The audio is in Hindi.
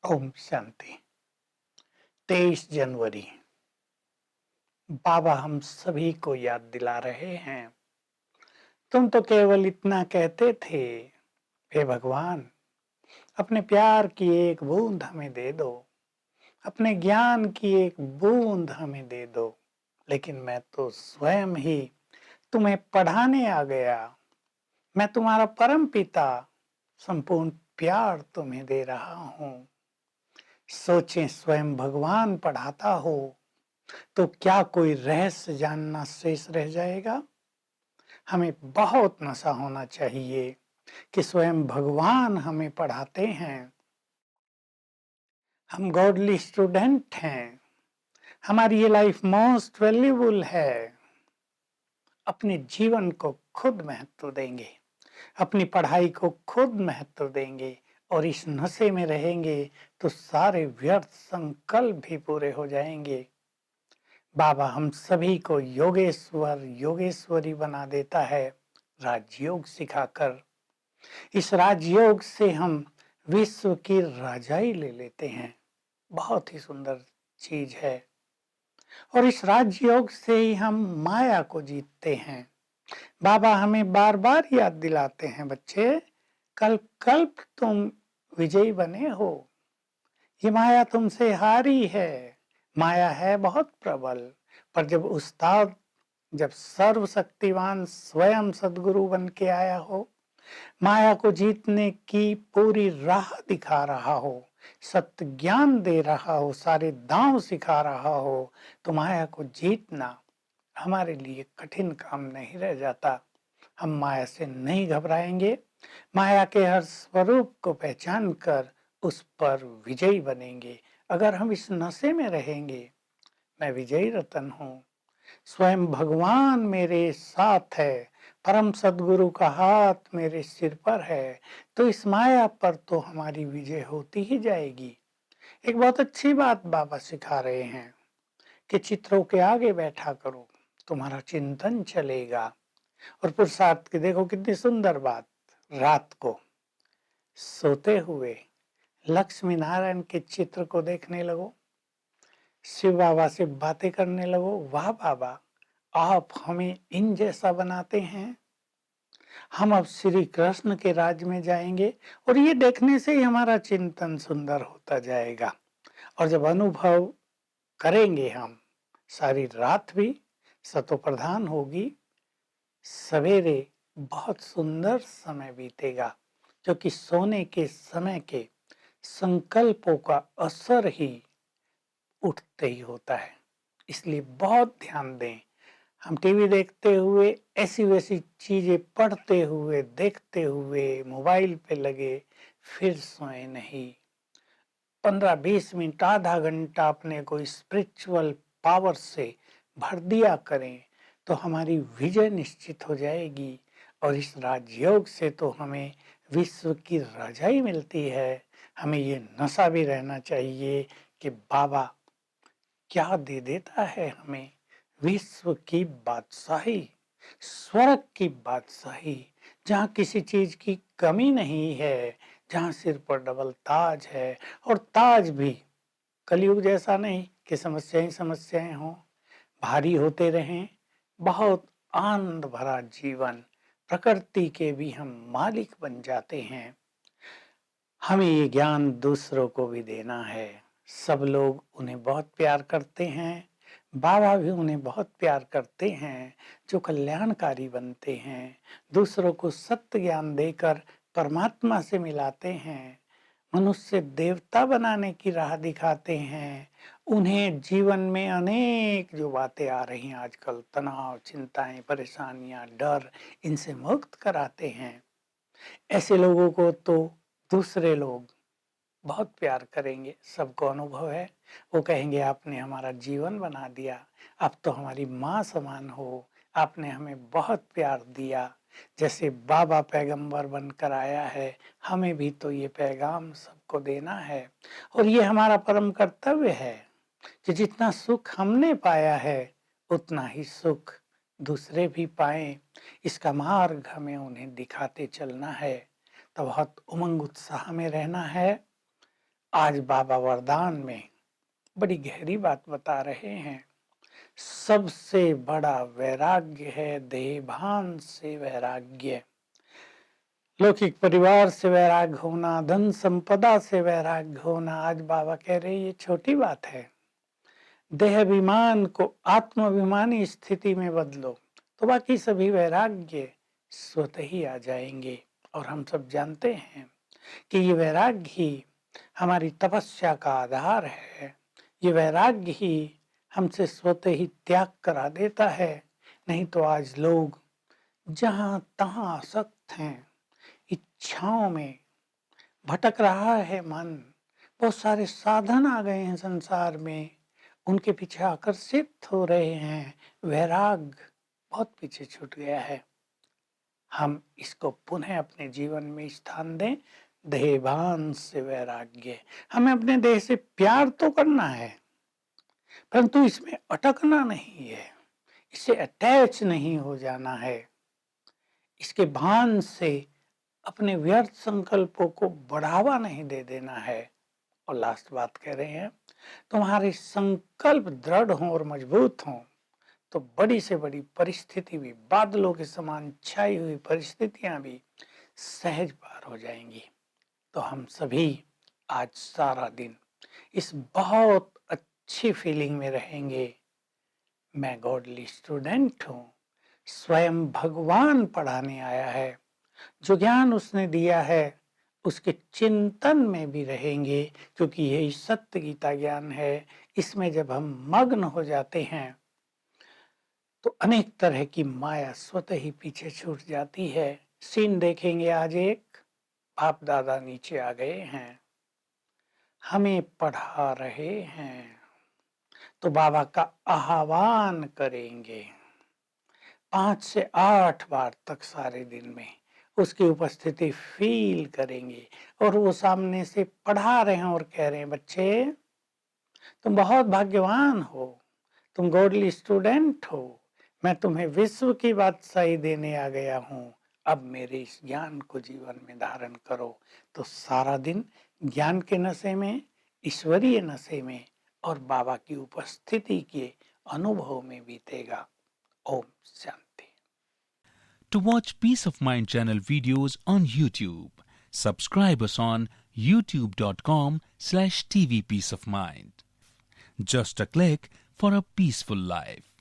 ओम शांति। 23 जनवरी। बाबा हम सभी को याद दिला रहे हैं। तुम तो केवल इतना कहते थे, हे भगवान, अपने प्यार की एक बूंद हमें दे दो, अपने ज्ञान की एक बूंद हमें दे दो। लेकिन मैं तो स्वयं ही तुम्हें पढ़ाने आ गया। मैं तुम्हारा परम पिता संपूर्ण प्यार तुम्हें दे रहा हूँ। सोचें, स्वयं भगवान पढ़ाता हो तो क्या कोई रहस्य जानना शेष रह जाएगा? हमें बहुत नशा होना चाहिए कि स्वयं भगवान हमें पढ़ाते हैं। हम गॉडली स्टूडेंट हैं। हमारी ये लाइफ मोस्ट वैल्यूबल है। अपने जीवन को खुद महत्व देंगे, अपनी पढ़ाई को खुद महत्व देंगे और इस नशे में रहेंगे तो सारे व्यर्थ संकल्प भी पूरे हो जाएंगे। बाबा हम सभी को योगेश्वर योगेश्वरी बना देता है राजयोग सिखाकर। इस राजयोग से हम विश्व की राजाई ले लेते हैं। बहुत ही सुंदर चीज है। और इस राजयोग से ही हम माया को जीतते हैं। बाबा हमें बार बार याद दिलाते हैं, बच्चे, कल कल्प तुम विजयी बने हो। ये माया तुमसे हारी है। माया है बहुत प्रबल, पर जब सर्वशक्तिवान स्वयं सदगुरु बन के आया हो, माया को जीतने की पूरी राह दिखा रहा हो, सत्य ज्ञान दे रहा हो, सारे दांव सिखा रहा हो, तो माया को जीतना हमारे लिए कठिन काम नहीं रह जाता। हम माया से नहीं घबराएंगे। माया के हर स्वरूप को पहचान कर उस पर विजयी बनेंगे। अगर हम इस नशे में रहेंगे, मैं विजयी रतन हूँ, स्वयं भगवान मेरे साथ है, परम सदगुरु का हाथ मेरे सिर पर है, तो इस माया पर तो हमारी विजय होती ही जाएगी। एक बहुत अच्छी बात बाबा सिखा रहे हैं कि चित्रों के आगे बैठा करो, तुम्हारा चिंतन चलेगा। और पुरुषार्थ की देखो कितनी सुंदर बात, रात को सोते हुए लक्ष्मी नारायण के चित्र को देखने लगो, शिव बाबा से बातें करने लगो। वाह बाबा, आप हमें इन जैसा बनाते हैं। हम अब श्री कृष्ण के राज में जाएंगे और ये देखने से ही हमारा चिंतन सुंदर होता जाएगा। और जब अनुभव करेंगे हम, सारी रात भी सतो प्रधान होगी, सवेरे बहुत सुंदर समय बीतेगा, क्योंकि सोने के समय के संकल्पों का असर ही उठते ही होता है। इसलिए बहुत ध्यान दें। हम टीवी देखते हुए, ऐसी वैसी चीजें पढ़ते हुए, देखते हुए, मोबाइल पे लगे, फिर सोए नहीं। 15-20 मिनट, आधा घंटा अपने को स्पिरिचुअल पावर से भर दिया करें तो हमारी विजय निश्चित हो जाएगी। और इस राजयोग से तो हमें विश्व की रजाई मिलती है। हमें ये नशा भी रहना चाहिए कि बाबा क्या दे देता है हमें, विश्व की बादशाही, स्वर्ग की बादशाही, जहाँ किसी चीज की कमी नहीं है, जहाँ सिर पर डबल ताज है। और ताज भी कलयुग जैसा नहीं कि समस्याएं समस्याएं हों, भारी होते रहें। बहुत आनंद भरा जीवन, प्रकृति के भी हम मालिक बन जाते हैं। हमें ये ज्ञान दूसरों को भी देना है। सब लोग उन्हें बहुत प्यार करते हैं, बाबा भी उन्हें बहुत प्यार करते हैं, जो कल्याणकारी बनते हैं, दूसरों को सत्य ज्ञान देकर परमात्मा से मिलाते हैं, मनुष्य देवता बनाने की राह दिखाते हैं। उन्हें जीवन में अनेक जो बातें आ रही हैं आजकल, तनाव, चिंताएं, परेशानियां, डर, इनसे मुक्त कराते हैं। ऐसे लोगों को तो दूसरे लोग बहुत प्यार करेंगे, सबको अनुभव है। वो कहेंगे, आपने हमारा जीवन बना दिया, आप तो हमारी माँ समान हो, आपने हमें बहुत प्यार दिया। जैसे बाबा पैगंबर बनकर आया है, हमें भी तो ये पैगाम सबको देना है। और ये हमारा परम कर्तव्य है कि जितना सुख हमने पाया है उतना ही सुख दूसरे भी पाएं। इसका मार्ग हमें उन्हें दिखाते चलना है। तो बहुत उमंग उत्साह में रहना है आज बाबा वरदान में बड़ी गहरी बात बता रहे हैं। सबसे बड़ा वैराग्य है देहभान से वैराग्य। लौकिक परिवार से वैराग्य होना, धन संपदा से वैराग्य होना, आज बाबा कह रहे ये छोटी बात है। देहाभिमान को आत्माभिमानी स्थिति में बदलो तो बाकी सभी वैराग्य स्वतः ही आ जाएंगे। और हम सब जानते हैं कि ये वैराग्य ही हमारी तपस्या का आधार है। ये वैराग्य ही हमसे स्वतः ही त्याग करा देता है। नहीं तो आज लोग जहां तहां आसक्त हैं, इच्छाओं में भटक रहा है मन। बहुत सारे साधन आ गए हैं संसार में, उनके पीछे आकर्षित हो रहे हैं। वैराग्य बहुत पीछे छूट गया है। हम इसको पुनः अपने जीवन में स्थान दें। देहभान से वैराग्य। हमें अपने देह से प्यार तो करना है, परंतु इसमें अटकना नहीं है, इससे अटैच नहीं हो जाना है। इसके भान से अपने व्यर्थ संकल्पों को बढ़ावा नहीं दे देना है। और लास्ट बात कह रहे हैं, तुम्हारे संकल्प दृढ़ हों और मजबूत हों तो बड़ी से बड़ी परिस्थिति भी, बादलों के समान छाई हुई परिस्थितियां भी सहज पार हो जाएंगी। तो हम सभी आज सारा दिन इस बहुत अच्छी फीलिंग में रहेंगे। मैं गॉडली स्टूडेंट हूँ, स्वयं भगवान पढ़ाने आया है। जो ज्ञान उसने दिया है उसके चिंतन में भी रहेंगे, क्योंकि यही सत्य गीता ज्ञान है। इसमें जब हम मग्न हो जाते हैं तो अनेक तरह की माया स्वतः ही पीछे छूट जाती है। सीन देखेंगे, आज एक बाप दादा नीचे आ गए हैं, हमें पढ़ा रहे हैं, तो बाबा का आह्वान करेंगे 5 से 8 बार तक सारे दिन में। उसकी उपस्थिति फील करेंगे और वो सामने से पढ़ा रहे हैं और कह रहे हैं, बच्चे तुम बहुत भाग्यवान हो, तुम गॉडली स्टूडेंट हो, मैं तुम्हें विश्व की बादशाही देने आ गया हूँ। अब मेरे इस ज्ञान को जीवन में धारण करो। तो सारा दिन ज्ञान के नशे में, ईश्वरीय नशे में और बाबा की उपस्थिति के अनुभव में बीतेगा। Om Shanti. To watch Peace of Mind channel videos on YouTube, subscribe us on youtube.com/tvpeaceofmind. Just a click for a peaceful life.